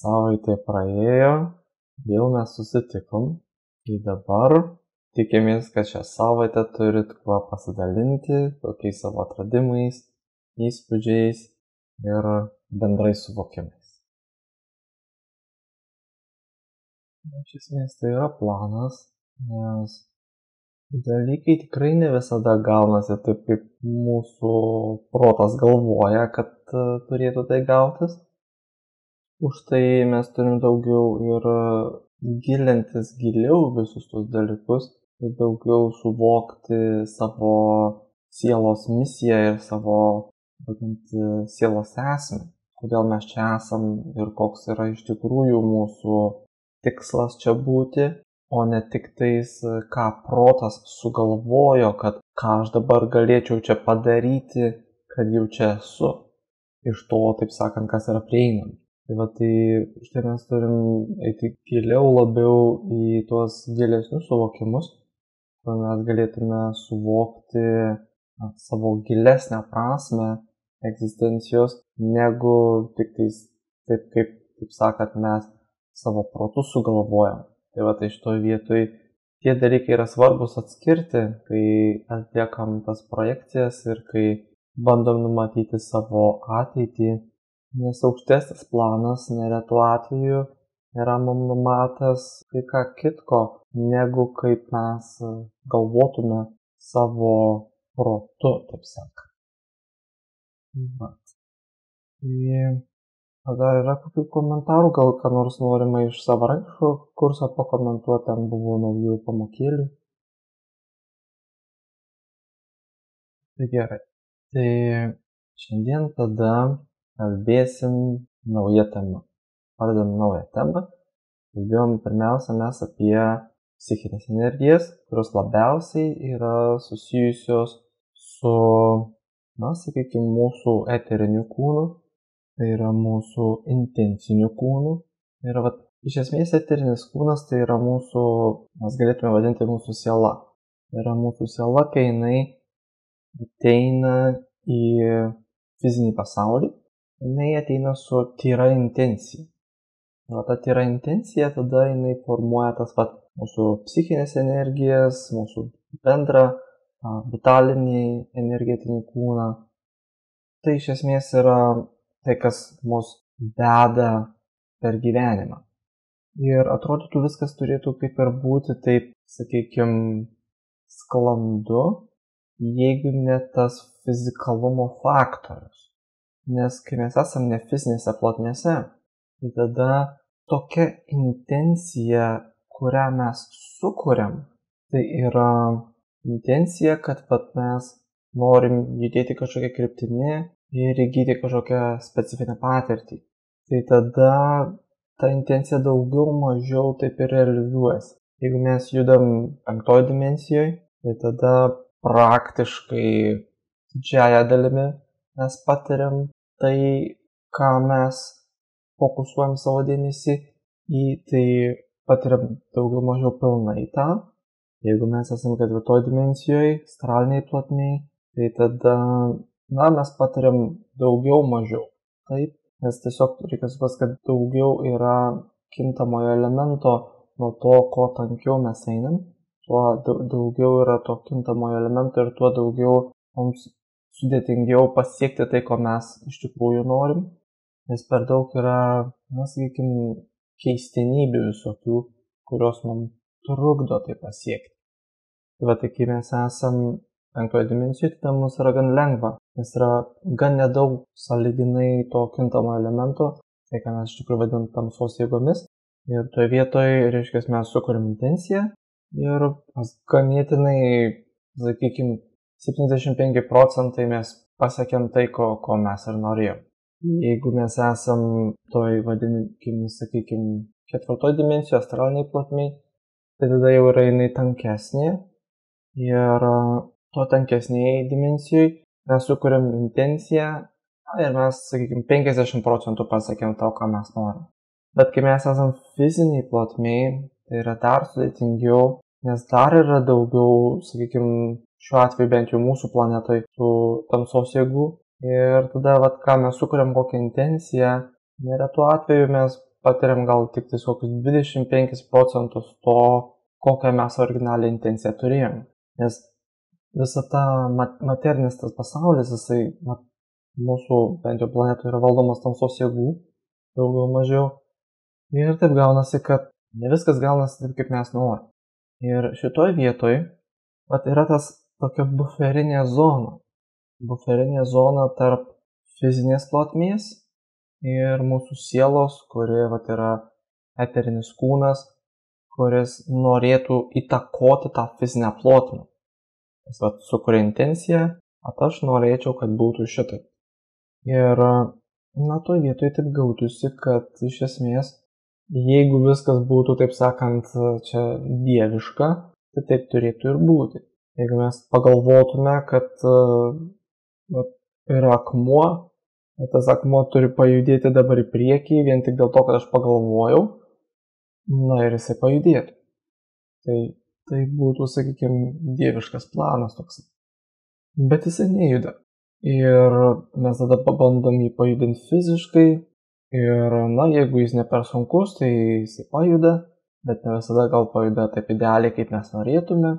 Savaitė praėjo, vėl mes susitikom. Ir dabar tikimės, kad šią savaitę turit kuo pasidalinti, tokiais savo atradimais, įspūdžiais ir bendrai suvokimais. Iš esmės tai yra planas, nes dalykai tikrai ne visada gaunasi taip, kaip mūsų protas galvoja, kad turėtų tai gautis. Už tai mes turim daugiau ir gilintis giliau visus tus dalykus ir daugiau suvokti savo sielos misiją ir savo būtent sielos esmę, kodėl mes čia esam ir koks yra iš tikrųjų mūsų tikslas čia būti, o ne tik tais, ką protas sugalvojo, kad ką aš dabar galėčiau čia padaryti, kad jau čia esu, iš to, taip sakant, kas yra prieinama. Tai štai mes turim eiti giliau labiau į tuos gilesnius suvokimus, kur mes galėtume suvokti savo gilesnę prasme egzistencijos, negu tik tais taip, kaip sakant, mes savo protus sugalvojam. Tai šitoj vietoj tie dalykai yra svarbus atskirti, kai atliekam tas projekcijas ir kai bandom numatyti savo ateitį. Nes aukštesnis planas neretu atveju yra mums numatęs kai ką kitko, negu kaip mes galvotume savo protu, taip sakant. Tai dar yra kokių komentarų, gal ką nors norima iš savarankiško kurso pakomentuoti, ten buvo naujų pamokėlių. Tai gerai. Tai šiandien tada kalbėsim naują temą. Pradedam naują temą. Kalbėjom pirmiausia mes apie psichinės energijas, kurios labiausiai yra susijusios su, sakykime, mūsų eteriniu kūnu, tai yra mūsų intenciniu kūnu. Ir iš esmės eterinis kūnas tai yra mūsų, mes galėtume vadinti mūsų siela. Tai yra mūsų siela, kai jinai ateina į fizinį pasaulį. Jinai ateina su tyra intencija. Ta tyra intencija tada jinai formuoja tas mūsų psichinės energijas, mūsų bendrą vitalinį energetinį kūną. Tai iš esmės yra tai, kas mus veda per gyvenimą. Ir atrodytų viskas turėtų kaip ir būti taip, sakykime, sklandu, jeigu ne tas fizikalumo faktorius. Nes kai mes esam ne fizinėse plotmėse, tai tada tokia intencija, kurią mes sukuriam, tai yra intencija, kad mes norim judėti kažkokią kryptimį ir įgyti kažkokią specifinę patirtį. Tai tada ta intencija daugiau mažiau taip ir realizuojasi. Jeigu mes judam 5 dimensijoje, tai tada praktiškai didžiąją dalimi mes patiriam tai, ką mes fokusuojam savo dėmesį į, tai patiriam daugiau mažiau pilnai tą. Jeigu mes esame 4 dimensijoje, astraliniai plotmėje, tai tada, mes patiriam daugiau mažiau. Taip, nes tiesiog reikia suprasti, kad daugiau yra kintamojo elemento nuo to, ko tankiau mes einam, tuo daugiau yra to kintamojo elemento ir tuo daugiau mums sudėtingiau pasiekti tai, ko mes iš tikrųjų norim, nes per daug yra, sakykime, keistenybių visokių, kurios mums trukdo tai pasiekti. Tai kai mes esam 5 dimensijoje, tai mums yra gan lengva, nes yra gan nedaug sąlyginai to kintamo elemento, tai ką mes iš tikrųjų vadinam tamsos jėgomis. Ir toje vietoje, reiškia, mes sukuriam intenciją ir ganėtinai, sakykime, 75% mes pasiekėm tai, ko mes ir norėjom. Jeigu mes esam toj, sakykime, 4 dimensijoje, astraliniai plotmėj, tai tada jau yra jinai tankesnė ir to tankesnėje dimensijoje mes sukuriam intenciją ir mes, sakykime, 50% pasiekėm to, ką mes norim. Bet kai mes esam fiziniai plotmėj, tai yra dar sudėtingiau, nes dar yra daugiau, sakykime, šiuo atveju bent jau mūsų planetoje tų tamsos jėgų. Ir tada, ką mes sukuriam kokią intenciją, neretu atveju mes patiriam gal tik tais kokius 25% to, kokią mes originalią intenciją turėjome. Nes visa ta materinis tas pasaulis, jisai mūsų bent jau planetoje yra valdomas tamsos jėgų, daugiau mažiau. Ir taip gaunasi, kad ne viskas gaunasi taip, kaip mes norime. Ir šitoj vietoj yra tas tokia buferinė zona. Buferinė zona tarp fizinės plotmės ir mūsų sielos, kuri yra eterinis kūnas, kuris norėtų įtakoti tą fizinę plotmę. Jis sukuria intenciją, aš norėčiau, kad būtų šitai. Ir toj vietoj taip gautųsi, kad iš esmės, jeigu viskas būtų, taip sakant, čia dieviška, tai taip turėtų ir būti. Jeigu mes pagalvotume, kad yra akmuo, tas akmuo turi pajudėti dabar į priekį, vien tik dėl to, kad aš pagalvojau, ir jisai pajudėtų. Tai būtų, sakykime, dieviškas planas toks. Bet jisai nejuda. Ir mes tada pabandom jį pajudinti fiziškai. Ir, jeigu jis ne per sunkus, tai jisai pajuda, bet ne visada gal pajuda taip idealiai, kaip mes norėtume.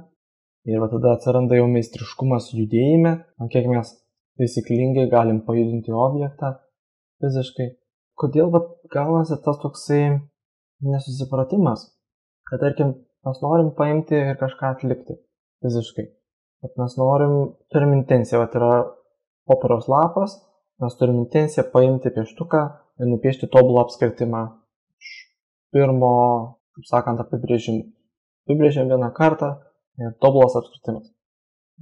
Ir tada atsiranda jau meistriškumas judėjime, kiek mes taisyklingai galim pajudinti objektą fiziškai. Kodėl gaunasi tas toksai nesusipratimas, kad tarkim mes norim paimti ir kažką atlikti fiziškai. Bet mes turim intenciją, yra popieriaus lapas, mes turim intenciją paimti pieštuką ir nupiešti tobulą apskritimą iš pirmo, kaip sakant, apibrėžimo. Apibrėžėm vieną kartą ir tobulas apskritimas.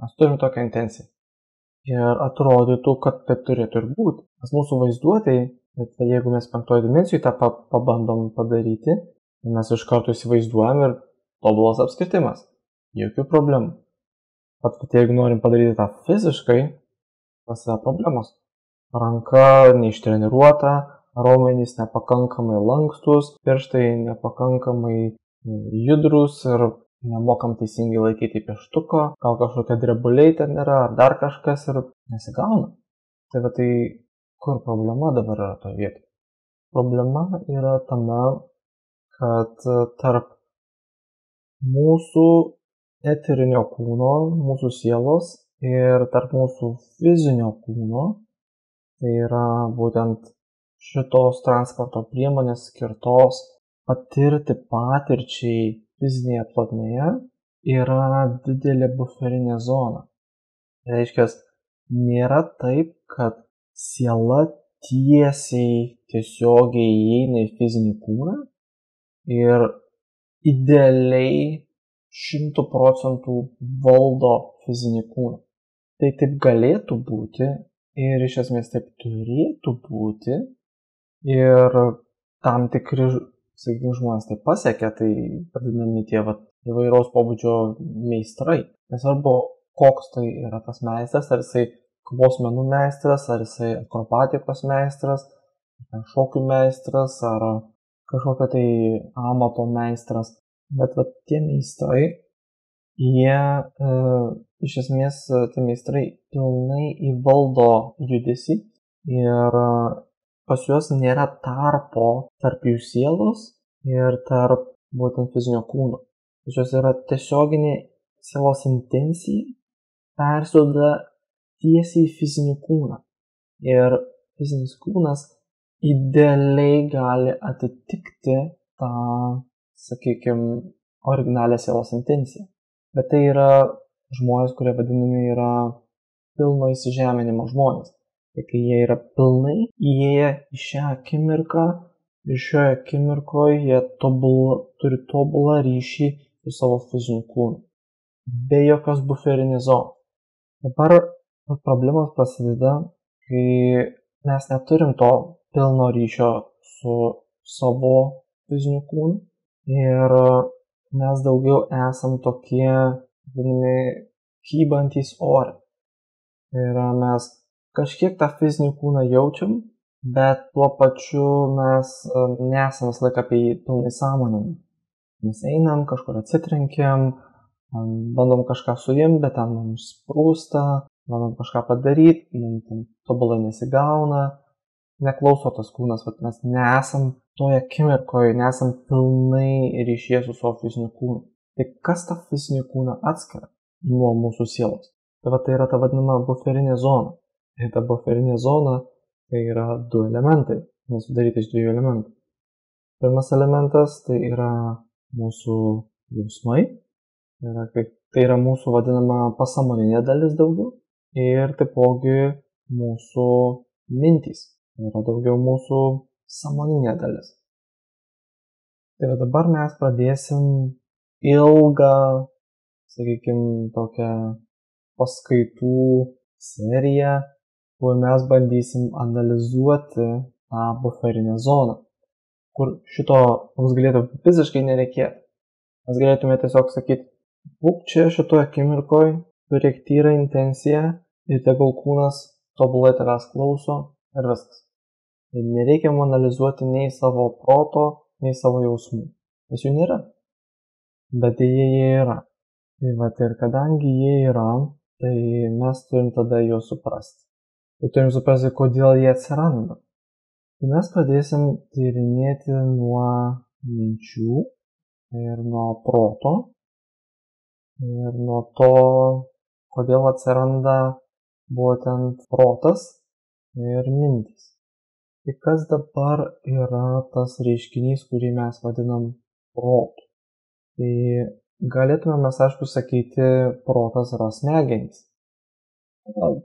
Mes turim tokią intenciją. Ir atrodytų, kad taip turėtų ir būti. Nes mūsų vaizduotėj, bet jeigu mes 5 dimensijoj tą pabandom padaryti, mes iš karto įsivaizduojam ir tobulas apskritimas. Jokių problemų. Bet jeigu norim padaryti tą fiziškai, tas yra problemos. Ranka neištreniruota, raumenys nepakankamai lankstus, pirštai nepakankamai judrus ir nemokam teisingai laikyti pieštuko, gal kažkokie drebuliai ten yra, ar dar kažkas ir nesigauna. Tai kur problema dabar yra toje vietoje? Problema yra tame, kad tarp mūsų eterinio kūno, mūsų sielos ir tarp mūsų fizinio kūno, tai yra būtent šitos transporto priemonės skirtos patirti patirčiai fizinėje plotmėje, yra didelė buferinė zona. Tai reiškia, nėra taip, kad siela tiesiogiai įeina į fizinį kūną ir idealiai 100% valdo fizinį kūną. Tai taip galėtų būti ir iš esmės taip turėtų būti ir tam tikri, sakykime, žmonės tai pasiekia, tai vadinami tie įvairaus pobūdžio meistrai. Nesvarbu, koks tai yra tas meistras, ar jisai kovos menų meistras, ar jisai akrobatikos meistras, šokių meistras, ar kažkokio tai amato meistras. Bet tie meistrai, jie iš esmės, tie meistrai pilnai įvaldo judesį ir pas juos nėra tarpo tarp jų sielos ir tarp būtent fizinio kūno. Pas juos yra tiesioginė sielos intencija persiduoda tiesiai į fizinį kūną. Ir fizinis kūnas idealiai gali atitikti tą, sakykime, originalią sielos intenciją. Bet tai yra žmonės, kurie vadinami yra pilno įsižeminimo žmonės. Tai kai jie yra pilnai įėję į šią akimirką ir šioje akimirkoje jie turi tobulą ryšį su savo fiziniu kūnu. Be jokios buferinės zonos. Dabar problemos prasideda, kai mes neturim to pilno ryšio su savo fiziniu kūnu ir mes daugiau esam tokie, kybantys ore. Ir mes kažkiek tą fizinį kūną jaučiam, bet tuo pačiu mes nesam visą laiką apie jį pilnai sąmoningi. Mes einam, kažkur atsitrenkiam, bandom kažką suimti, bet ten mums sprūsta, bandom kažką padaryti, mums tobulai nesigauna. neklauso tas kūnas, vat mes nesam toje akimirkoje, nesam pilnai ryšyje su savo fiziniu kūnu. Tai kas tą fizinį kūną atskiria nuo mūsų sielos? Tai yra ta vadinama buferinė zona. Ir ta buferinė zona tai yra 2 elementai, sudaryti iš 2 elementų. Pirmas elementas tai yra mūsų jausmai, tai yra mūsų vadinama pasąmoninė dalis daugiau ir taipogi mūsų mintys, tai yra daugiau mūsų sąmoninė dalis. Tai dabar mes pradėsim ilgą, sakykime, tokią paskaitų seriją, kur mes bandysim analizuoti tą buferinę zoną, kur šito mums galėtų fiziškai nereikėti. Mes galėtume tiesiog sakyti, būk čia šitoje akimirkoje, turėk tyrą intenciją ir tegul kūnas tobulai tavęs klauso ir viskas. Ir nereikia analizuoti nei savo proto, nei savo jausmų. Nes jų nėra. Bet jie yra. Ir kadangi jie yra, tai mes turim tada juos suprasti. Ir turim suprasti, kodėl jie atsiranda. Tai mes pradėsim tyrinėti nuo minčių ir nuo proto ir nuo to, kodėl atsiranda būtent protas ir mintis. Tai kas dabar yra tas reiškinys, kurį mes vadinam protu? Tai galėtume mes, aišku, sakyti, protas yra smegenys.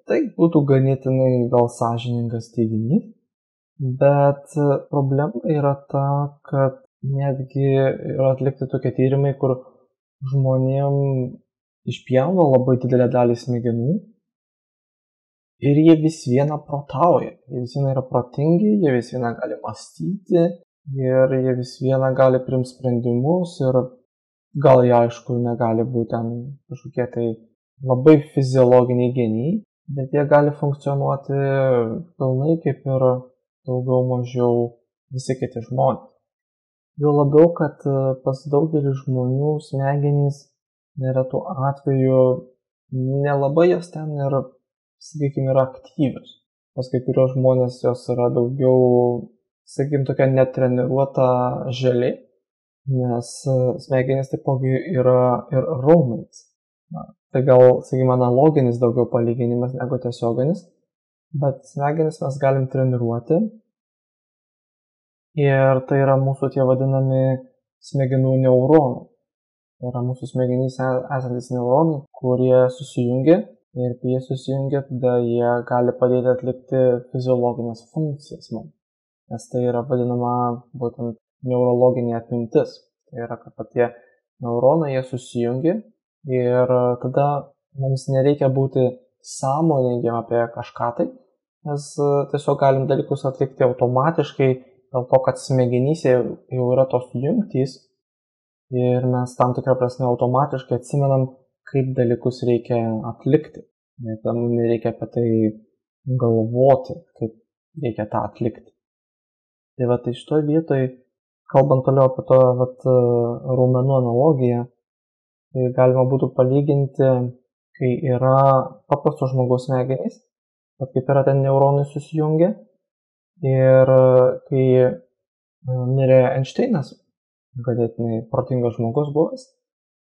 Tai būtų ganėtinai gal sąžiningas teiginys. Bet problema yra ta, kad netgi yra atlikti tokie tyrimai, kur žmonėm išpjauna labai didelę dalį smegenų ir jie vis viena protauja. Jie vis viena yra protingi, jie vis viena gali mąstyti ir jie vis viena gali priimti sprendimus ir gal jie, aišku, negali būti ten kažkokie tai labai fiziologiniai genijai, bet jie gali funkcionuoti pilnai kaip ir daugiau mažiau visi kiti žmonės. Jo labiau, kad pas daugelį žmonių smegenys neretų atveju nelabai jos ten ir, sakykime, yra aktyvios. Pas kai kurios žmonės jos yra daugiau, sakykime, tokia netreniruota želė, nes smegenys taipogi yra ir raumenys. Tai gal, sakykime, analoginis daugiau palyginimas negu tiesioginis. Bet smegenis mes galim treniruoti ir tai yra mūsų tie vadinami smegenų neuronai. Tai yra mūsų smegenys esantis neuronai, kurie susijungia ir kai jie susijungia, tada jie gali padėti atlikti fiziologinės funkcijas mums. Nes tai yra vadinama būtent neurologinė atmintis. Tai yra, kad tie neuronai jie susijungia ir tada mums nereikia būti sąmoningiam apie kažką tai, nes tiesiog galim dalykus atlikti automatiškai, dėl to, kad smegenyse jau yra tos jungtys ir mes tam tikrą prasme automatiškai atsimenam, kaip dalykus reikia atlikti. Ir tam nereikia apie tai galvoti, kaip reikia tą atlikti. Tai šitoje vietoje, kalbant toliau apie to raumenų analogiją, tai galima būtų palyginti, kai yra paprasto žmogaus smegenys, bet kaip yra ten neuronai susijungia ir kai mirė Einšteinas, ganėtinai protingas žmogus buvęs,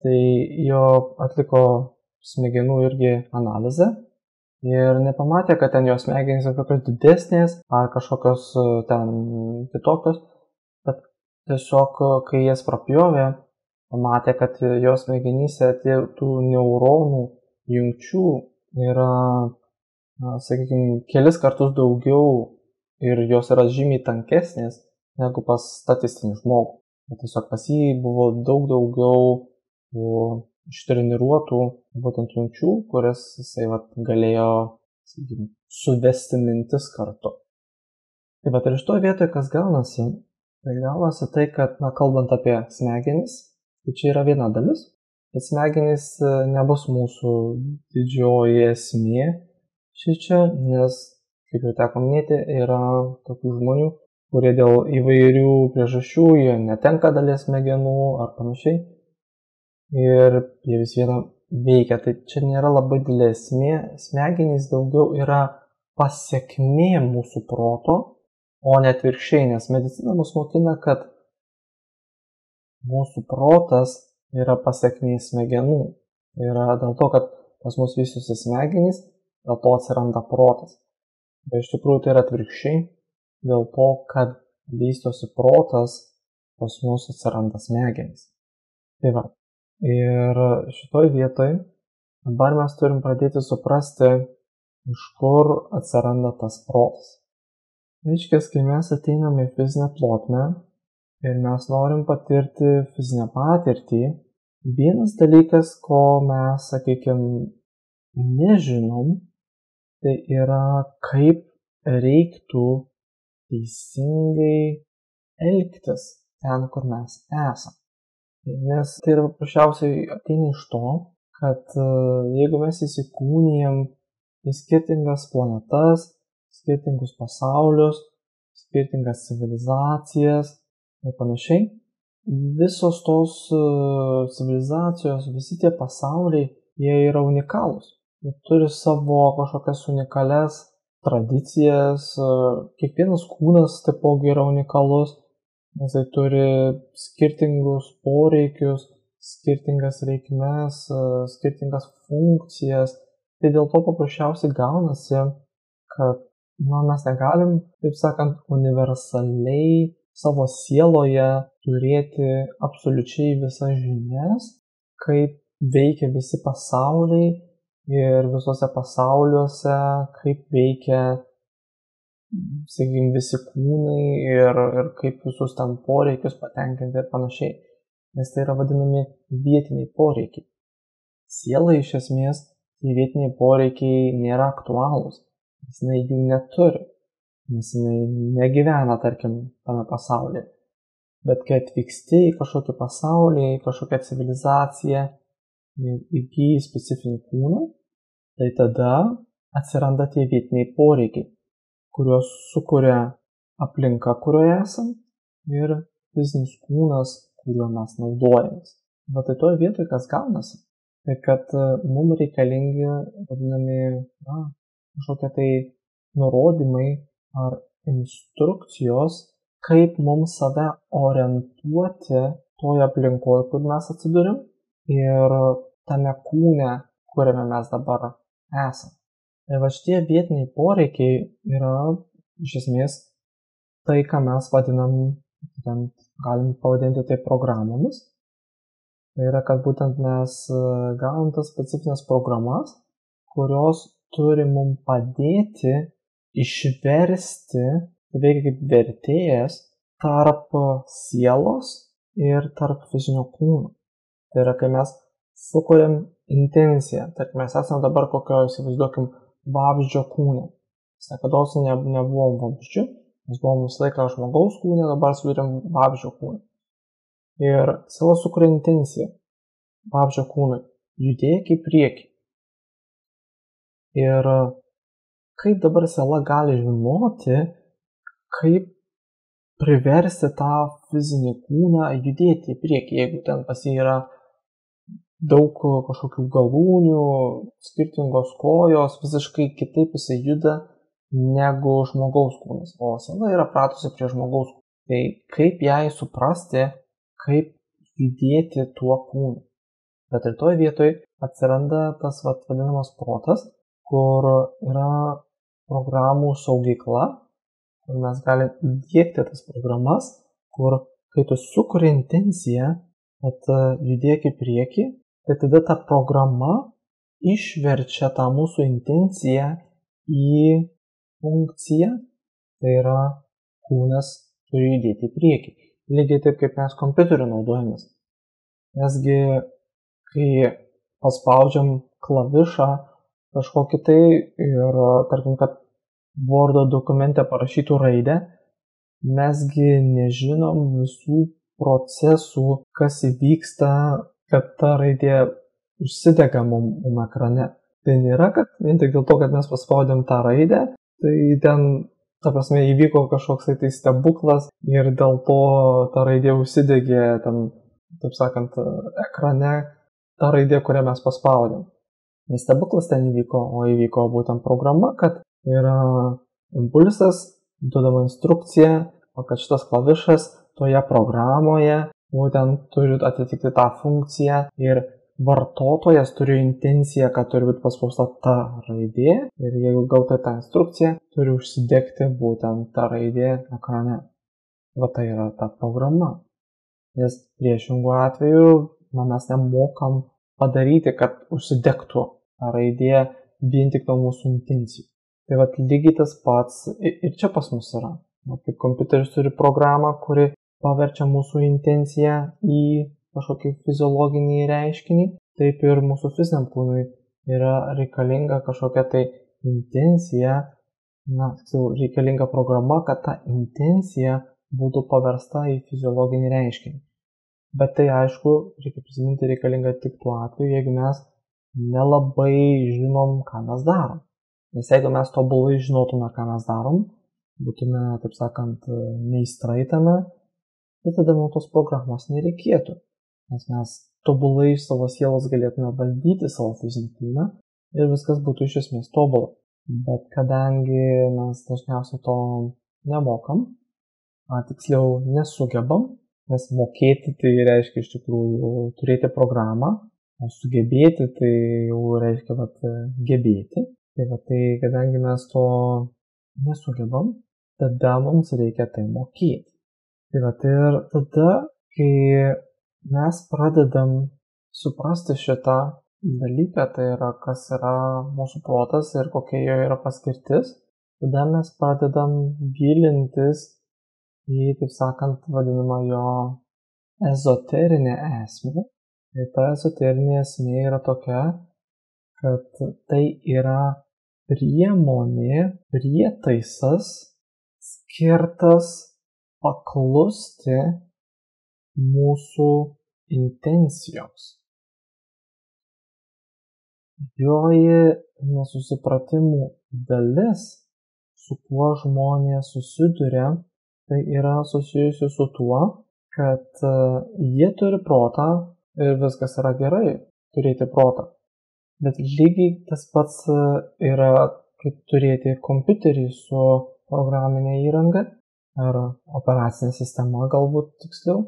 tai jo atliko smegenų irgi analizę ir nepamatė, kad ten jo smegenys yra kokios didesnės ar kažkokios ten kitokios, bet tiesiog kai jas prapjovė, pamatė, kad jo smegenyse tų neuronų jungčių yra, sakykime, kelis kartus daugiau ir jos yra žymiai tankesnės negu pas statistinį žmogų. Bet tiesiog pas jį buvo daug daugiau ištreniruotų būtent jungčių, kurias jisai galėjo, sakykime, suvesti mintis kartu. Tai ir iš to vietoje, kas gaunasi? Tai gaunasi tai, kad, kalbant apie smegenis, tai čia yra viena dalis. Bet smegenys nebus mūsų didžioji esmė šičia, nes, kaip jau teko minėti, yra tokių žmonių, kurie dėl įvairių priežasčių jie netenka dalies smegenų ar panašiai. Ir jie vis viena veikia. Tai čia nėra labai didelė esmė. Smegenys daugiau yra pasiekmė mūsų proto o ne atvirkščiai, nes medicina mus mokina, kad mūsų protas yra pasekmė smegenų. Tai yra dėl to, kad pas mus vystosi smegenys, dėl to atsiranda protas. Bet iš tikrųjų tai yra atvirkščiai, dėl to, kad vystosi protas, pas mus atsiranda smegenys. Tai va. Ir šitoj vietoj dabar mes turim pradėti suprasti, iš kur atsiranda tas protas. Reiškia, kai mes ateiname į fizinę plotmę ir mes norim patirti fizinę patirtį, vienas dalykas, ko mes, sakykime, nežinom, tai yra, kaip reiktų teisingai elgtis ten, kur mes esame. Nes tai yra paprasčiausiai ateina iš to, kad jeigu mes įsikūnijam į skirtingas planetas, skirtingus pasaulius, skirtingas civilizacijas ir panašiai, visos tos civilizacijos, visi tie pasauliai, jie yra unikalūs. Jie turi savo kažkokias unikalias tradicijas, kiekvienas kūnas taipogi yra unikalus, nes jis turi skirtingus poreikius, skirtingas reikmes, skirtingas funkcijas. Tai dėl to paprasčiausiai gaunasi, kad mes negalim, taip sakant, universaliai savo sieloje turėti absoliučiai visas žinias, kaip veikia visi pasauliai ir visose pasauliuose, kaip veikia, sakykime, visi kūnai ir kaip visus ten poreikius patenkinti ir panašiai. Nes tai yra vadinami vietiniai poreikiai. Siela iš esmės, tai vietiniai poreikiai nėra aktualūs, nes jinai jų neturi, nes jinai negyvena, tarkim, tame pasaulyje. Bet kai atvyksti į kažkokį pasaulį, į kažkokią civilizaciją, įgyji specifinį kūną, tai tada atsiranda tie vietiniai poreikiai, kuriuos sukuria aplinka, kurioje esam, ir fizinis kūnas, kuriuo mes naudojamės. Bet tai toje vietoje kas gaunasi, tai kad mums reikalingi vadinami kažkokie tai nurodymai ar instrukcijos, kaip mums save orientuoti toje aplinkoje, kur mes atsidurim, ir tame kūne, kuriame mes dabar esam. Ir va šitie vietiniai poreikiai yra iš esmės tai, ką mes vadinam, galim pavadinti tai programomis. Tai yra, kad būtent mes gaunam tas specifines programas, kurios turi mums padėti išversti, tai veikia kaip vertėjas, tarp sielos ir tarp fizinio kūno. Tai yra, kai mes sukuriam intenciją, tarp mes esame dabar kokio, įsivaizduokim, vabzdžio kūne. Niekados nebuvom vabzdžiu, mes buvom visą laiką žmogaus kūne, dabar suduriam vabzdžio kūne. Ir siela sukuria intenciją vabzdžio kūnui, judėk į priekį. Ir kaip dabar siela gali žinoti, kaip priversti tą fizinį kūną judėti į priekį, jeigu ten pas jį yra daug kažkokių galūnių, skirtingos kojos, visiškai kitaip jisai juda negu žmogaus kūnas. O siela yra pratusi prie žmogaus kūno. Tai kaip jai suprasti, kaip judėti tuo kūnu. Bet ir toje vietoje atsiranda tas vadinamas protas, kur yra programų saugykla, kur mes galim įdiegti tas programas, kur kai tu sukuri intenciją, kad judėk į priekį, tai tada ta programa išverčia tą mūsų intenciją į funkciją, tai yra kūnas turi judėti į priekį. Lygiai taip, kaip mes kompiuteriu naudojamės. Nesgi, kai paspaudžiam klavišą kažkokį tai ir, tarkim, kad Wordo dokumente parašytų raidę, mesgi nežinom visų procesų, kas įvyksta, kad ta raidė užsidega mum ekrane. Tai nėra, kad vien tik dėl to, kad mes paspaudėm tą raidę, tai ten, ta prasme, įvyko kažkoks tai stebuklas ir dėl to ta raidė užsidegė ten, taip sakant, ekrane, ta raidė, kurią mes paspaudėm. Nes stebuklas ten įvyko, o įvyko būtent programa, kad yra impulsas duodama instrukcija, kad šitas klavišas toje programoje būtent turi atitikti tą funkciją ir vartotojas turi intenciją, kad turi būti paspausta ta raidė ir jeigu gauta tą instrukciją, turi užsidegti būtent ta raidė ekrane. Va tai yra ta programa. Nes priešingų atveju mes nemokam padaryti, kad užsidegtų ta raidė vien tik nuo mūsų intencijų. Tai vat lygiai tas pats ir čia pas mus yra. Kaip kompiuteris turi programą, kuri paverčia mūsų intenciją į kažkokį fiziologinį reiškinį, taip ir mūsų fiziniam kūnui yra reikalinga kažkokia tai intencija, reikalinga programa, kad ta intencija būtų paversta į fiziologinį reiškinį. Bet tai aišku, reikia prisiminti, reikalinga tik tuo atveju, jeigu mes nelabai žinom, ką mes darom. Nes jeigu mes tobulai žinotume, ką mes darom, būtume, taip sakant, meistrai tame, tai tada nuo tos programos nereikėtų. Nes mes tobulai iš savo sielos galėtume valdyti savo fizinį kūną ir viskas būtų iš esmės tobula. Bet kadangi mes dažniausiai to nemokam, tiksliau nesugebam, nes mokėti tai reiškia iš tikrųjų turėti programą, o sugebėti tai jau reiškia gebėti. Tai kadangi mes to nesugebam, tada mums reikia tai mokėti. Ir tada, kai mes pradedam suprasti šitą dalyką, tai yra, kas yra mūsų protas ir kokia jo yra paskirtis, tada mes pradedam gilintis į, taip sakant, vadinamą jo ezoterinę esmę. Ir ta ezoterinė esmė yra tokia, kad tai yra priemonė, prietaisas skirtas paklusti mūsų intencijoms. Joji nesusipratimų dalis, su kuo žmonės susiduria, tai yra susijusi su tuo, kad jie turi protą ir viskas yra gerai turėti protą. Bet lygiai tas pats yra kaip turėti kompiuterį su programinė įranga ar operacinė sistema galbūt tiksliau.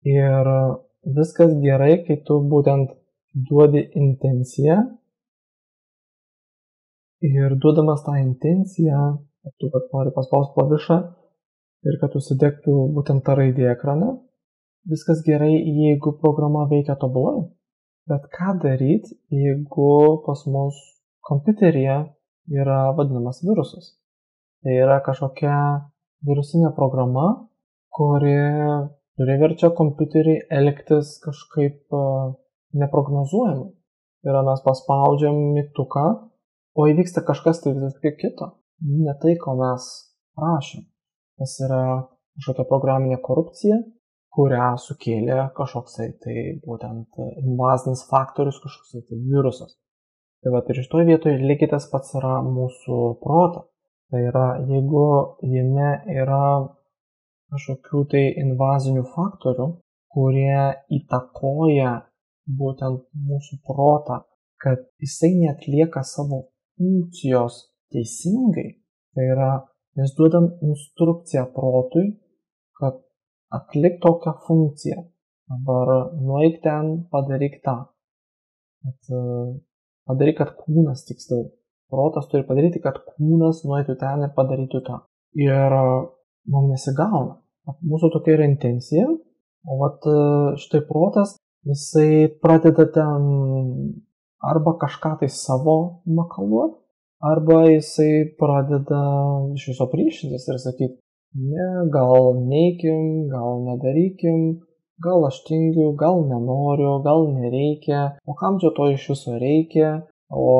Ir viskas gerai, kai tu būtent duodi intenciją ir duodamas tą intenciją, kad tu nori paspausti klavišą ir kad užsidegtų būtent ta raidė ekrane, viskas gerai, jeigu programa veikia tobulai. Bet ką daryti, jeigu pas mus kompiuteryje yra vadinamas virusas? Tai yra kažkokia virusinė programa, kuri priverčia kompiuterį elgtis kažkaip neprognozuojamai. Tai yra mes paspaudžiam mygtuką, o įvyksta kažkas tai visiškai kito. Ne tai, ko mes prašom. Tas yra kažkokia programinė korupcija, kurią sukėlė kažkoksai tai būtent invazinis faktorius, kažkoksai tai virusas. Tai ir šitoje vietoje lygiai tas pats yra mūsų protas. Tai yra, jeigu jame yra kažkokių tai invazinių faktorių, kurie įtakoja būtent mūsų protą, kad jisai neatlieka savo funkcijos teisingai, tai yra, mes duodam instrukciją protui, kad atlik tokią funkciją. Dabar nueik ten, padaryk tą. Padaryk, kad kūnas tiksliau. Protas turi padaryti, kad kūnas nueitų ten ir padarytų tą. Ir mums nesigauna. Mūsų tokia yra intencija, o štai protas, jisai pradeda ten arba kažką tai savo makaluoti, arba jisai pradeda iš viso priešintis ir sakyti, ne, gal neikim, gal nedarykim, gal aš tingiu, gal nenoriu, gal nereikia, o kam čia to iš viso reikia, o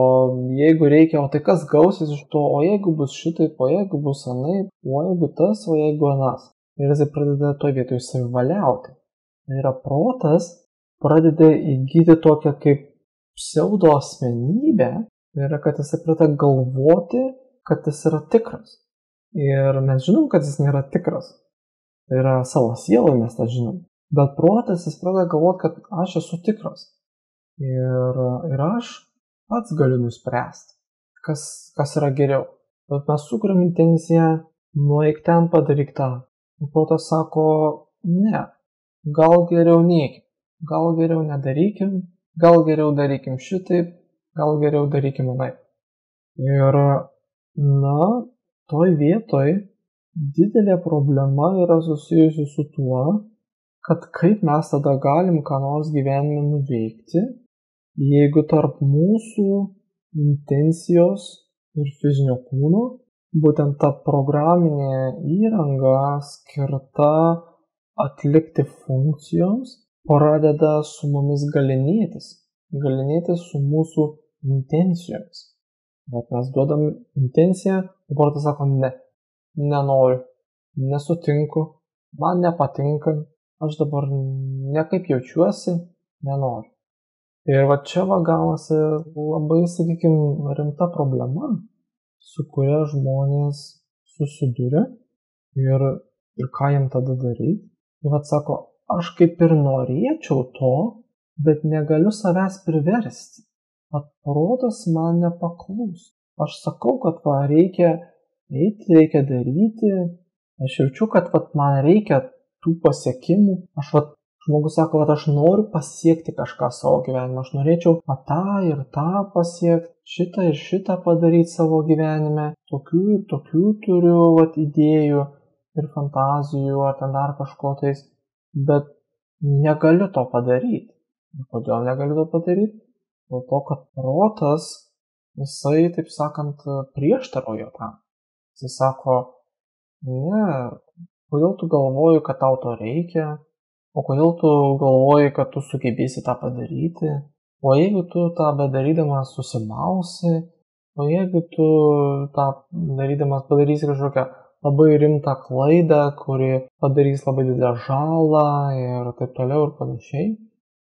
jeigu reikia, o tai kas gausis iš to, o jeigu bus šitaip, o jeigu bus anaip, o jeigu tas, o jeigu anas. Ir jisai pradeda toje vietoje savivaliauti. Tai yra protas pradeda įgyti tokią kaip pseudo asmenybę, tai yra, kad jisai pradeda galvoti, kad jis yra tikras. Ir mes žinom, kad jis nėra tikras. Tai yra savo sielai mes tą žinom. Bet protas jis pradeda galvoti, kad aš esu tikras. Ir aš pats galiu nuspręsti, kas yra geriau. Bet mes sukuriam intenciją nueik ten padaryk tą. Protas sako, ne, gal geriau neikim, gal geriau nedarykim, gal geriau darykim šitaip, gal geriau darykim anaip. Ir, toj vietoj didelė problema yra susijusi su tuo, kad kaip mes tada galim ką nors gyvenime nuveikti, jeigu tarp mūsų intencijos ir fizinio kūno būtent ta programinė įranga skirta atlikti funkcijoms pradeda su mumis galinėtis su mūsų intencijomis. Bet mes duodam intenciją, o protas sako, ne, nenoriu, nesutinku, man nepatinka, aš dabar nekaip jaučiuosi, nenoriu. Ir va čia gaunasi labai, sakykime, rimta problema, su kuria žmonės susiduria ir ką jiem tada daryti. Ir sako, aš kaip ir norėčiau to, bet negaliu savęs priversti. Protas man nepaklūs. Aš sakau, kad reikia eiti, reikia daryti. Aš jaučiu, kad man reikia tų pasiekimų. Žmogus sako, kad aš noriu pasiekti kažką savo gyvenime. Aš norėčiau tą ir tą pasiekti, šitą ir šitą padaryti savo gyvenime. Tokių ir tokių turiu idėjų ir fantazijų ar ten dar kažko tais. Bet negaliu to padaryti. Kodėl negaliu to padaryti? Dėl to, kad protas, jisai, taip sakant, prieštarauja tam. Jisai sako, ne, kodėl tu galvoji, kad tau to reikia, o kodėl tu galvoji, kad tu sugebėsi tą padaryti, o jeigu tu tą bedarydamas susimausi, o jeigu tu tą darydamas padarysi kažkokią labai rimtą klaidą, kuri padarys labai didelę žalą ir taip toliau ir panašiai.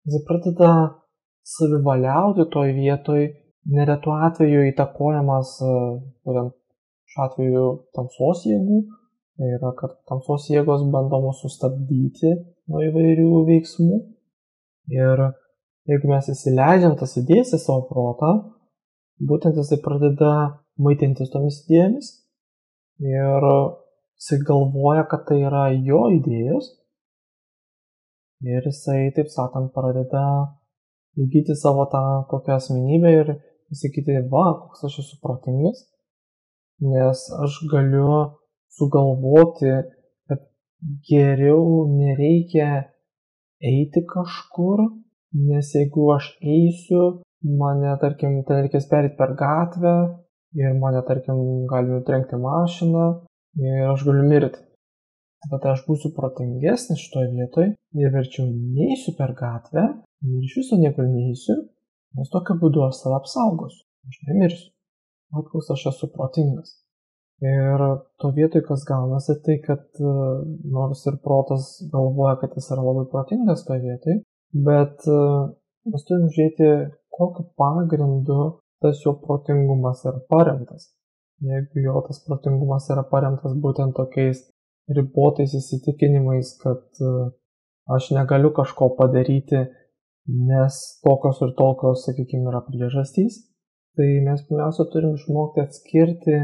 Jis pradeda savivaliauti toj vietoj, neretu atveju įtakojamas, būtent šiuo atveju tamsos jėgų, tai yra, kad tamsos jėgos bandomos sustabdyti nuo įvairių veiksmų. Ir jeigu mes įsileidžiam tas idėjas į savo protą, būtent jisai pradeda maitintis tomis idėjomis ir jisai galvoja, kad tai yra jo idėjos ir jisai, taip sakant, pradeda įgyti savo tą tokią asmenybę ir sakyti, koks aš esu protingas, nes aš galiu sugalvoti, kad geriau nereikia eiti kažkur, nes jeigu aš eisiu, mane, tarkim, ten reikės perėti per gatvę ir mane, tarkim, gali nutrenkti mašiną ir aš galiu mirti. Bet aš būsiu protingesnis šitoje vietoje ir verčiau neisiu per gatvę ir iš viso niekur neisiu, nes tokiu būdu aš save apsaugosiu, aš nemirsiu. Koks aš esu protingas. Ir to vietoj, kas gaunasi, tai kad nors ir protas galvoja, kad jis yra labai protingas toje vietoj, bet mes turim žiūrėti, kokiu pagrindu tas jo protingumas yra paremtas. Jeigu jo tas protingumas yra paremtas būtent tokiais ribotais įsitikinimais, kad aš negaliu kažko padaryti, nes tokios ir tokios, sakykime, yra priežastys, tai mes pirmiausia turim išmokti atskirti,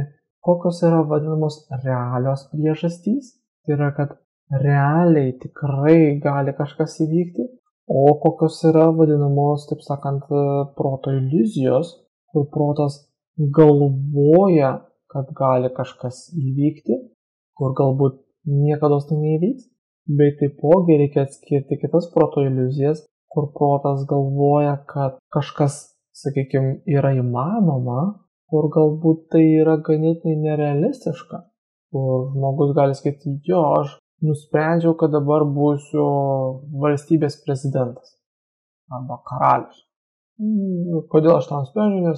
kokios yra vadinamos realios priežastys, tai yra, kad realiai tikrai gali kažkas įvykti, o kokios yra vadinamos, taip sakant, proto iliuzijos, kur protas galvoja, kad gali kažkas įvykti, kur galbūt niekada tai neįvyks, bei taipogi reikia atskirti kitas proto iliuzijas, kur protas galvoja, kad kažkas, sakykime, yra įmanoma, kur galbūt tai yra ganėtinai nerealistiška, kur žmogus gali sakyti, aš nusprendžiau, kad dabar būsiu valstybės prezidentas arba karalius. Kodėl aš tą nusprendžiu,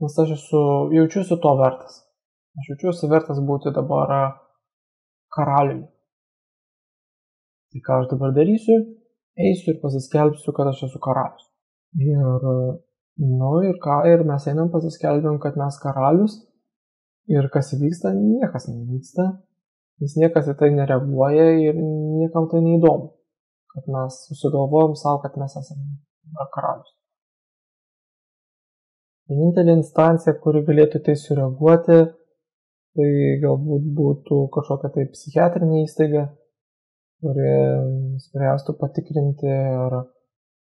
nes aš jaučiuosi to vertas. Aš jaučiuosi vertas būti dabar karaliumi. Tai ką aš dabar darysiu, eisiu ir pasiskelbsiu, kad aš esu karalius. Ir mes einam pasiskelbėm, kad mes karalius ir kas įvyksta, niekas nevyksta, nes niekas į tai nereaguoja ir niekam tai neįdomu, kad mes susigalvojom savo, kad mes esame karalius. Vienintelė instancija, kuri galėtų tai sureaguoti, tai galbūt būtų kažkokia tai psichiatrinė įstaiga, kuri spręstų patikrinti, ar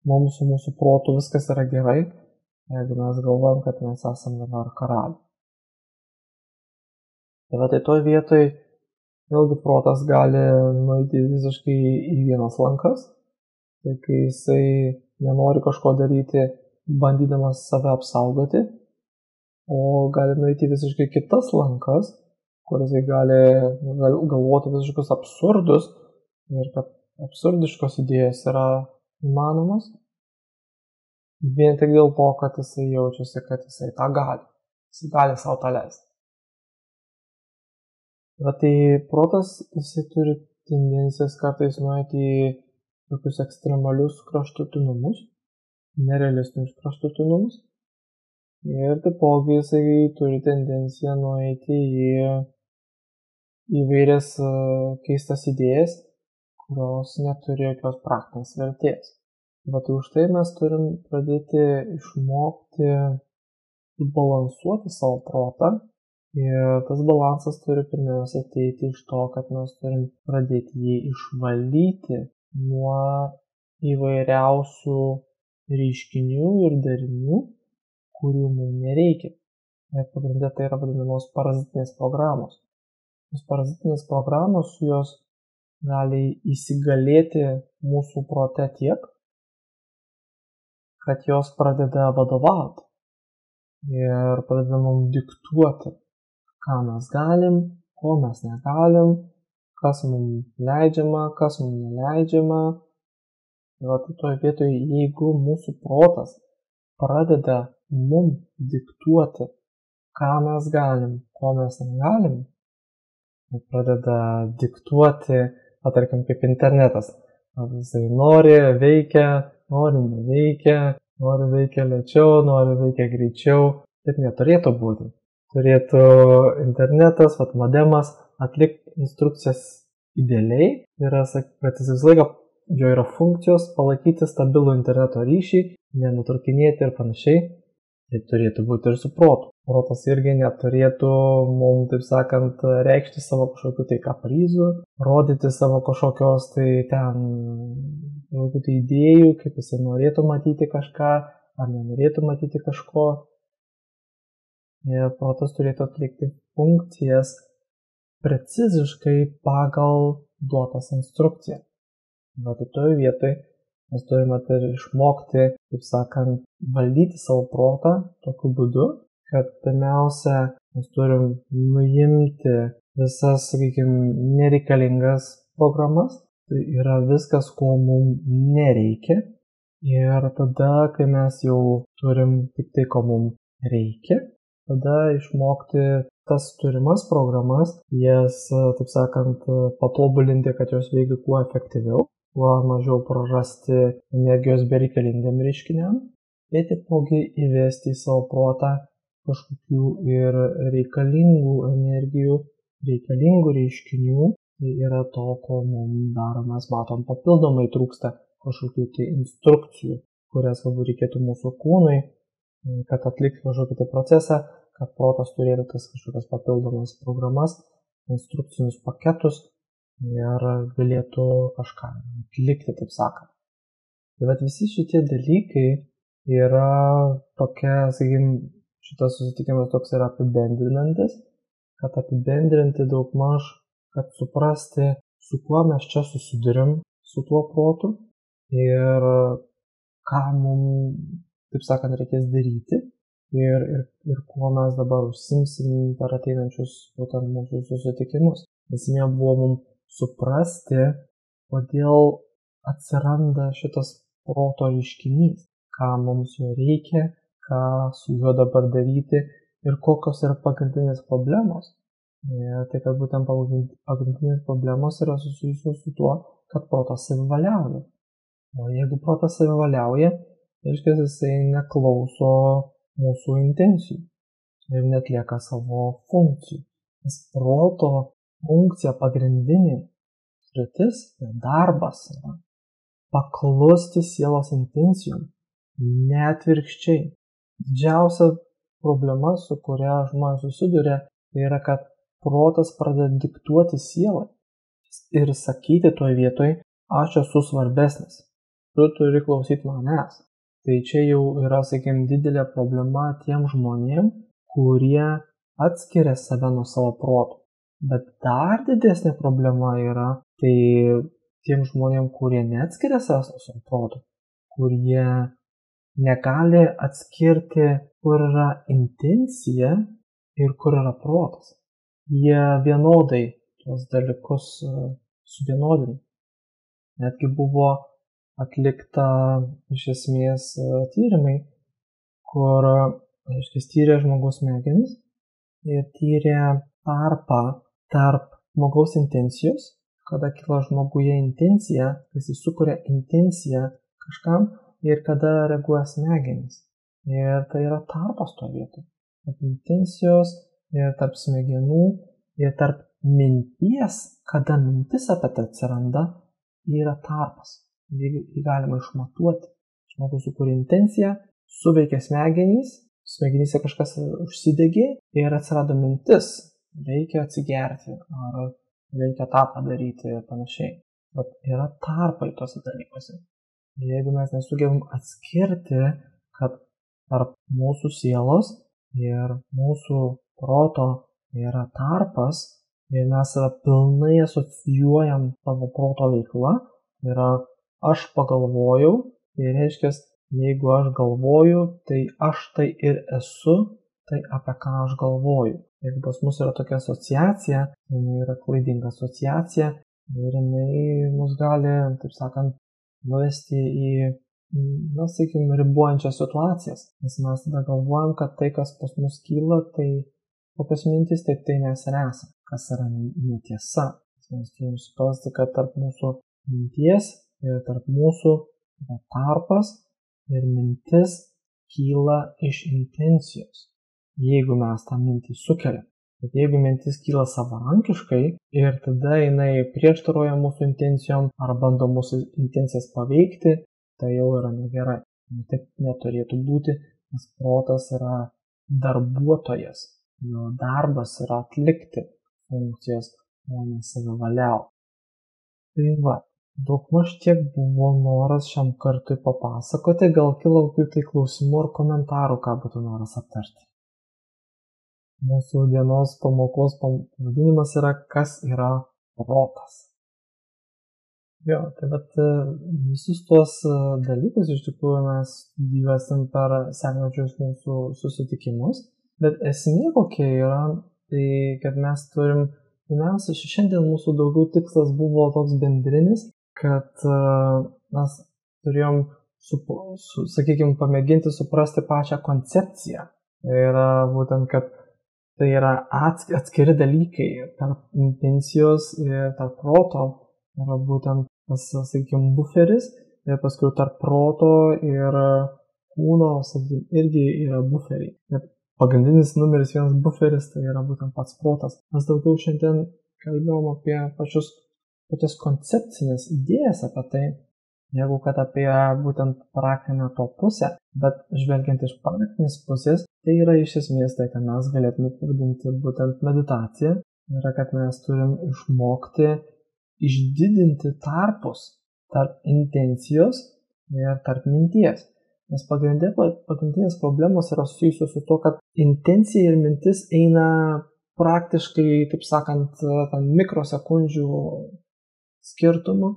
mums su mūsų protu viskas yra gerai, jeigu mes galvojam, kad mes esame dabar karaliai. Tai toj vietoj vėlgi protas gali nueiti visiškai į vienas lankas, tai kai jisai nenori kažko daryti, bandydamas save apsaugoti, o gali nueiti visiškai kitas lankas, kur jisai gali galvoti visiškus absurdus ir kad absurdiškos idėjos yra įmanomas, vien tik dėl to, kad jisai jaučiasi, kad jisai tą gali. Jisai gali savo tą leisti. Tai protas jisai turi tendencijas kartais nueiti į tokius ekstremalius kraštutinumus, nerealistinius kraštutinumus. Ir taipogi jisai turi tendenciją nueiti į įvairias keistas idėjas, kurios neturi jokios praktinės vertės. Tai už tai mes turim pradėti išmokti balansuoti savo protą. Ir tas balansas turi pirmiausia ateiti iš to, kad mes turim pradėti jį išvalyti nuo įvairiausių reiškinių ir darinių, kurių mums nereikia. Ir pagrindė tai yra vadinamos parazitinės programos. Tos parazitinės programos, jos gali įsigalėti mūsų prote tiek, kad jos pradeda vadovauti ir pradeda mums diktuoti, ką mes galim, ko mes negalim, kas mums leidžiama, kas mums neleidžiama. Tai toje vietoje, jeigu mūsų protas pradeda mums diktuoti, ką mes galim, ko mes negalim, pradeda diktuoti, tarkim, kaip internetas. Jisai nori, veikia, nori, neveikia, nori, veikia lėčiau, nori, veikia greičiau. Taip neturėtų būti. Turėtų internetas, modemas atlikti instrukcijas idealiai, yra, kad jis visą laiką jo yra funkcijos palaikyti stabilų interneto ryšį, nenutraukinėti ir panašiai. Tai turėtų būti ir su protu. Protas irgi neturėtų mums, taip sakant, reikšti savo kažkokių tai kaprizų, rodyti savo kažkokios tai idėjų, kaip jisai norėtų matyti kažką ar nenorėtų matyti kažko. Ir protas turėtų atlikti funkcijas preciziškai pagal duotas instrukcijas. Tai toje vietoje mes turime išmokti, taip sakant, valdyti savo protą tokiu būdu, kad pirmiausia mes turim nuimti visas, sakykime, nereikalingas programas. Tai yra viskas, ko mums nereikia. Ir tada, kai mes jau turim tik tai, ko mums reikia, tada išmokti tas turimas programas, jas, taip sakant, patobulinti, kad jos veikia kuo efektyviau, kuo mažiau prarasti energijos bereikalingam reiškiniam, bet taipogi įvesti į savo protą kažkokių ir reikalingų energijų, reikalingų reiškinių. Tai yra to, ko mums daro, mes matom papildomai trūksta kažkokių tai instrukcijų, kurias galbūt reikėtų mūsų kūnui, kad atlikti kažkokį tai procesą, kad protas turėtų tas kažkokias papildomas programas, instrukcinius paketus ir galėtų kažką atlikti, taip sakant. Tai visi šitie dalykai yra tokia, sakykime, šitas susitikimas toks yra apibendrinantis, kad apibendrinti daugmaž, kad suprasti, su kuo mes čia susidurim su tuo protu ir ką mums, taip sakant, reikės daryti ir kuo mes dabar užsimsim per ateinančius būtent mūsų susitikimus. Esmė buvo mums suprasti, kodėl atsiranda šitas proto reiškinys, ką mums jo reikia, ką su juo dabar daryti ir kokios yra pagrindinės problemos. Ir tai, kad būtent pagrindinės problemos yra susijusios su tuo, kad protas savivaliauja. O jeigu protas savivaliauja, reiškia, jisai neklauso mūsų intencijų ir netlieka savo funkcijų. Nes proto funkcija pagrindinė sritis, darbas yra paklusti sielos intencijom, ne atvirkščiai. Didžiausia problema, su kuria žmonės susiduria, tai yra, kad protas pradeda diktuoti sielą ir sakyti toje vietoje, aš esu svarbesnis, tu turi klausyti manęs. Tai čia jau yra, sakykime, didelė problema tiem žmonėm, kurie atskiria save nuo savo proto. Bet dar didesnė problema yra, tai tiem žmonėm, kurie neatskiria savęs nuo savo proto, kurie negali atskirti, kur yra intencija ir kur yra protas. Jie vienodai tuos dalykus suvienodina. Netgi buvo atlikta iš esmės tyrimai, kur tyrė žmogaus smegenis ir tyrė tarpą tarp žmogaus intencijos, kada kyla žmoguje intencija, jis sukuria intenciją kažkam ir kada reaguoja smegenys. Ir tai yra tarpas to vietoje. Tarp intencijos ir tarp smegenų ir tarp minties, kada mintis apie tai atsiranda, yra tarpas. Jį galima išmatuoti. Žmogus sukuria intenciją, suveikia smegenys, smegenyse kažkas užsidegė ir atsirado mintis. Reikia atsigerti ar reikia tą padaryti ir panašiai. Bet yra tarpai tose dalykuose. Jeigu mes nesugebam atskirti, kad tarp mūsų sielos ir mūsų proto yra tarpas ir mes save pilnai asocijuojam savo proto veikla, yra aš pagalvojau, tai reiškia, jeigu aš galvoju, tai aš tai ir esu, tai apie ką aš galvoju. Jeigu pas mus yra tokia asociacija, jinai yra klaidinga asociacija ir jinai mus gali, taip sakant, nuvesti į, sakykime, ribojančias situacijas. Nes mes tada galvojam, kad tai, kas pas mus kyla, tai kokios mintis, tai mes ir esame, kas yra netiesa. Mes turim suprasti, kad tarp mūsų minties ir tarp mūsų yra tarpas ir mintis kyla iš intencijos, jeigu mes tą mintį sukeliam. Bet jeigu mintis kyla savarankiškai ir tada jinai prieštaroja mūsų intencijom ar bando mūsų intencijas paveikti, tai jau yra negerai. Taip neturėtų būti, nes protas yra darbuotojas. Jo darbas yra atlikti funkcijas, o ne savivaliauti. Tai va, daugmaž tiek buvo noras šiam kartui papasakoti, gal kilo kokių tai klausimų ar komentarų, ką būtų noras aptarti. Mūsų dienos pamokos pavadinimas yra, kas yra protas. Jo, tai bet visus tuos dalykus iš tikrųjų mes gyvesim per sekančius mūsų susitikimus, bet esmė kokia yra, tai kad mes turim, pirmiausia, šiandien mūsų daugiau tikslas buvo toks bendrinis, kad mes turėjom, sakykime, pamėginti suprasti pačią koncepciją. Tai yra būtent, kad tai yra atskiri dalykai tarp intencijos ir tarp proto. Yra būtent tas, sakykime, buferis ir paskui tarp proto ir kūno, sakykime, irgi yra buferiai. Ir pagrindinis numeris 1 buferis tai yra būtent pats protas. Mes daugiau šiandien kalbėjom apie pačias koncepcinės idėjas apie tai, negu kad apie būtent praktinę to pusę, bet žvelgiant iš praktinės pusės, tai yra iš esmės tai, kad mes galėtume pavadinti būtent meditaciją, yra, kad mes turim išmokti išdidinti tarpus tarp intencijos ir tarp minties. Nes pagrindinės problemos yra susijusios su to, kad intencija ir mintis eina praktiškai, taip sakant, mikrosekundžių skirtumu.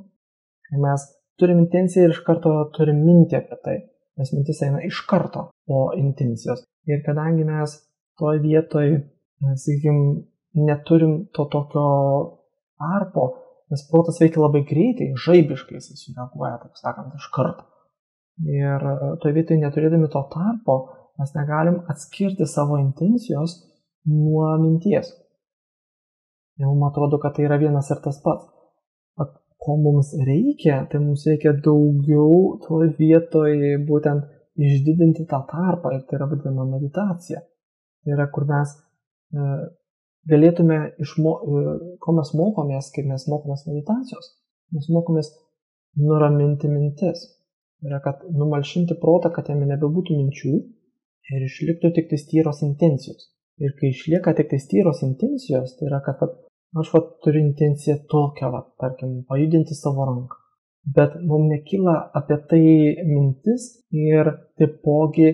Mes turim intenciją ir iš karto turim mintį apie tai, nes mintis eina iš karto po intencijos. Ir kadangi mes toj vietoj, sakykime, neturim to tokio tarpo, nes protas veikia labai greitai, žaibiškai jis sureaguoja, taip sakant, iš karto. Ir toj vietoj neturėdami to tarpo, mes negalim atskirti savo intencijos nuo minties. Ir man atrodo, kad tai yra vienas ir tas pats. Ko mums reikia, tai mums reikia daugiau toj vietoj būtent išdidinti tą tarpą ir tai yra vadinama meditacija. Tai yra, kur mes galėtume ko mes mokomės, kaip mes mokomės meditacijos. Mes mokomės nuraminti mintis. Tai yra, kad numalšinti protą, kad jame nebebūtų minčių ir išliktų tik tais tyros intencijos. Ir kai išlieka tik tais tyros intencijos, tai yra, kad aš turiu intenciją tokią, tarkim, pajudinti savo ranką. Bet mums nekyla apie tai mintis ir taipogi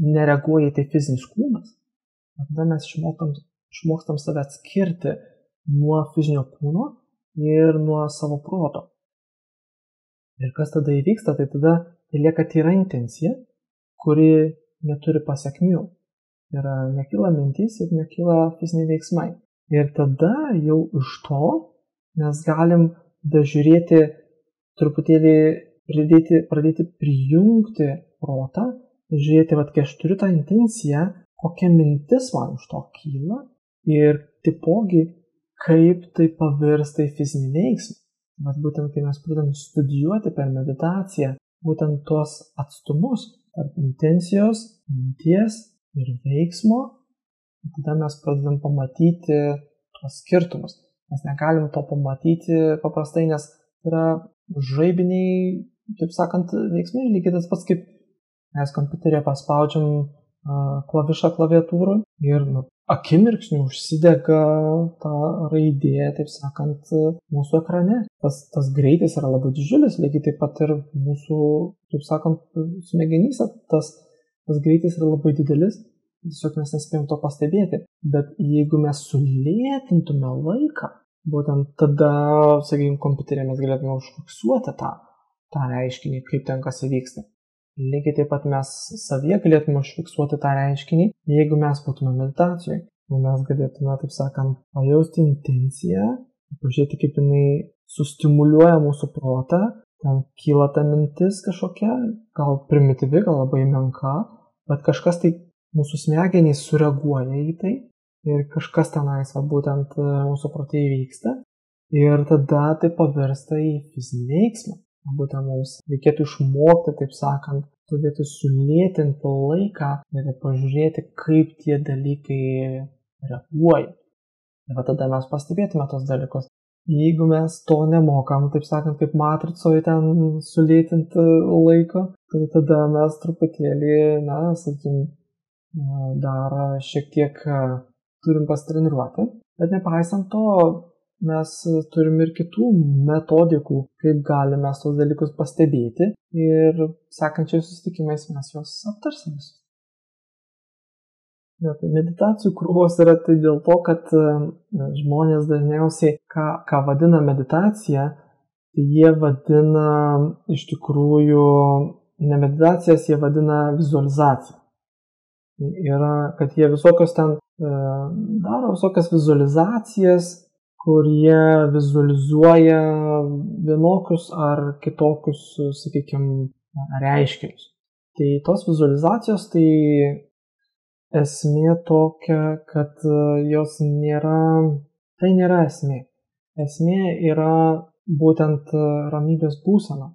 nereaguoja į tai fizinis kūnas. Tada mes išmokstam save atskirti nuo fizinio kūno ir nuo savo proto. Ir kas tada įvyksta, tai tada lieka tyra intencija, kuri neturi pasiekmių. Ir nekyla mintys ir nekyla fiziniai veiksmai. Ir tada jau iš to mes galim dažiūrėti truputėlį, pradėti prijungti protą, žiūrėti, kai aš turiu tą intenciją, kokia mintis man iš to kyla ir taipogi, kaip tai pavirsta į fizinį veiksmą. Būtent kai mes pradedam studijuoti per meditaciją, būtent tuos atstumus tarp intencijos, minties ir veiksmo, tada mes pradedam pamatyti tuos skirtumus. Mes negalim to pamatyti paprastai, nes yra žaibiniai, taip sakant, veiksmai, lygiai tas pats kaip mes kompiuterėje paspaudžiam klavišą klaviatūrą ir akimirksniu užsidega ta raidė, taip sakant, mūsų ekrane. Tas greitis yra labai didžiulis, lygiai taip pat ir mūsų, taip sakant, smegenyse tas greitis yra labai didelis, tiesiog mes nespėjom to pastebėti. Bet jeigu mes sulėtintume laiką, būtent tada, sakykime, kompiuterėje mes galėtume užfiksuoti tą reiškinį, kaip ten kas įvyksta. Lygiai taip pat mes savyje galėtume užfiksuoti tą reiškinį, jeigu mes būtume meditacijoje. Mes galėtume, taip sakant, pajausti intenciją, pažiūrėti, kaip jinai sustimuliuoja mūsų protą, ten kyla ta mintis kažkokia, gal primityvi, gal labai menka, bet kažkas tai mūsų smegenys sureaguoja į tai ir kažkas tenais, būtent mūsų prote įvyksta ir tada tai pavirsta į fizinį veiksmą. Būtent mums reikėtų išmokti, taip sakant, turėtų sulėtinti laiką ir pažiūrėti, kaip tie dalykai reaguoja. Ir tada mes pastebėtume tos dalykus. Jeigu mes to nemokam, taip sakant, kaip matricoje ten sulėtinti laiko, tai tada mes truputėlį, sakykim, dar šiek tiek turim pasitreniruoti. Bet nepaisant to, mes turim ir kitų metodikų, kaip galime tos dalykus pastebėti ir sekančiais susitikimais mes juos aptarsim. Meditacijų krūvos yra tai dėl to, kad žmonės dažniausiai, ką vadina meditacija, tai jie vadina iš tikrųjų ne meditacijas, jie vadina vizualizaciją. Yra, kad jie visokios ten daro visokias vizualizacijas, kur jie vizualizuoja vienokius ar kitokius, sakykime, reiškinius. Tai tos vizualizacijos, tai esmė tokia, kad jos tai nėra esmė. Esmė yra būtent ramybės būsena.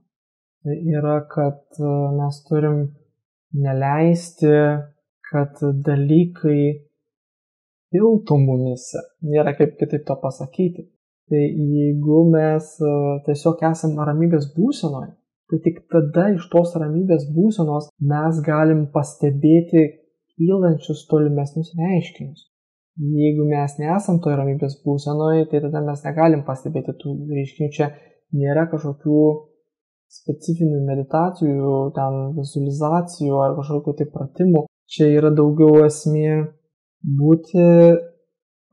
Tai yra, kad mes turim neleisti, kad dalykai piltų mumyse. Nėra kaip kitaip to pasakyti. Tai jeigu mes tiesiog esam ramybės būsenoje, tai tik tada iš tos ramybės būsenos mes galim pastebėti kylančius tolimesnius reiškinius. Jeigu mes nesam toje ramybės būsenoje, tai tada mes negalim pastebėti tų reiškinių. Čia nėra kažkokių specifinių meditacijų, ten vizualizacijų ar kažkokių tai pratimų. Čia yra daugiau esmė būti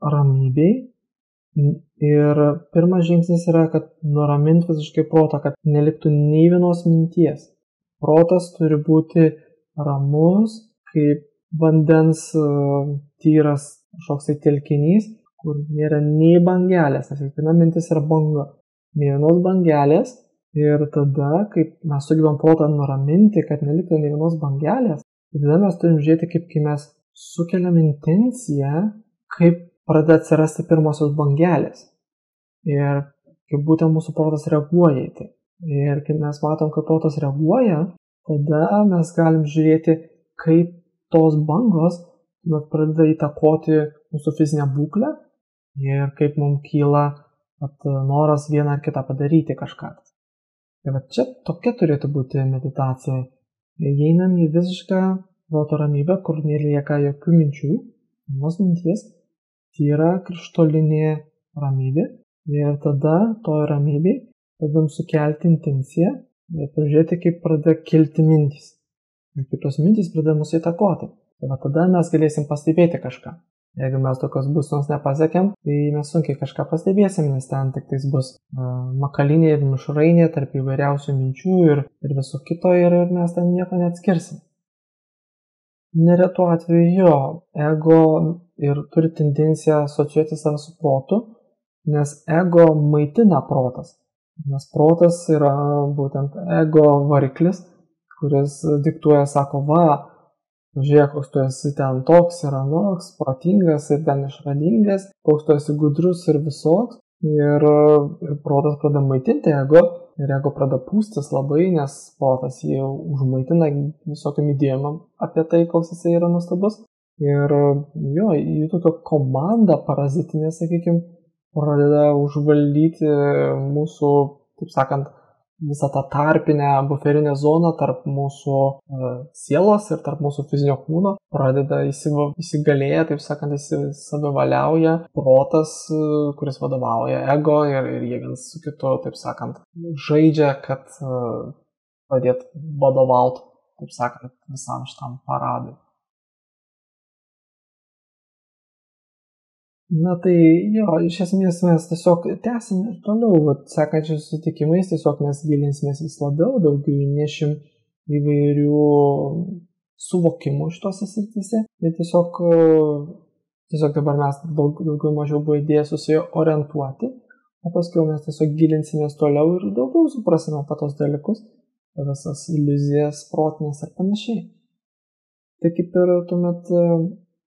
ramybėj ir pirmas žingsnis yra, kad nuraminti visiškai protą, kad neliktų nei vienos minties. Protas turi būti ramus, kaip vandens tyras kažkoks telkinys, kur nėra nei bangelės, nes kiekviena mintis yra banga. Nei vienos bangelės ir tada, kaip mes sugebam protą nuraminti, kad neliktų nei vienos bangelės, tada mes turim žiūrėti, kaip kai mes sukeliam intenciją, kaip pradeda atsirasti pirmosios bangelės. Ir kaip būtent mūsų protas reaguoja į tai. Ir kai mes matom, kad protas reaguoja, tada mes galim žiūrėti, kaip tos bangos pradeda įtakoti mūsų fizinę būklę ir kaip mums kyla noras vieną ar kitą padaryti kažką. Tai čia tokia turėtų būti meditacija. Įeinam į visišką proto ramybę, kur nelieka jokių minčių vienos minties, tai yra krištolinė ramybė. Ir tada toj ramybėj pradedam sukelti intenciją ir pažiūrėti, kaip pradeda kilti mintys. Ir kaip tos mintys pradeda mus įtakoti. Tai tada mes galėsim pastebėti kažką. Jeigu mes tokios būsenos nepasiekėm, tai mes sunkiai kažką pastebėsim, nes ten tik tais bus makalinė ir mišrainė tarp įvairiausių minčių ir viso kito ir mes ten nieko neatskirsim. Neretu atveju jo, ego ir turi tendenciją asocijuoti save su protu, nes ego maitina protas. Nes protas yra būtent ego variklis, kuris diktuoja, sako, va, žiūrėk, koks tu esi ten toks ir anoks, protingas ir ten išradingas, koks tu esi gudrus ir visoks. Ir protas pradeda maitinti ego ir ego pradeda pūstis labai, nes protas jį užmaitina visokiam idėjom apie tai, koks jisai yra nuostabus. Ir jo, jų tokia komanda parazitinė, sakykime, pradeda užvaldyti mūsų, taip sakant, visą tą tarpinę buferinę zoną tarp mūsų sielos ir tarp mūsų fizinio kūno, pradeda įsigalėję, taip sakant, savivaliauja protas, kuris vadovauja ego ir jie vienas su kitu, taip sakant, žaidžia, kad pradėtų vadovauti, taip sakant, visam šitam paradui. Na tai jo, iš esmės mes tiesiog tęsim ir toliau, sekančiais susitikimais tiesiog mes gilinsimės vis labiau, daugiau įnešim įvairių suvokimų šitose srityse ir tiesiog dabar mes daugiau mažiau buvo idėja susiorientuoti, o paskui mes tiesiog gilinsimės toliau ir daugiau suprasime apie tos dalykus, visas iliuzijas, protinės ir panašiai. Tai kaip ir tuomet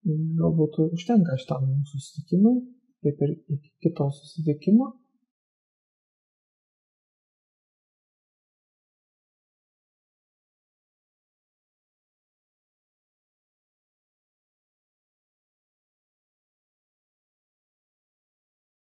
galbūt užtenka šitam susitikimui, kaip ir iki kito susitikimo.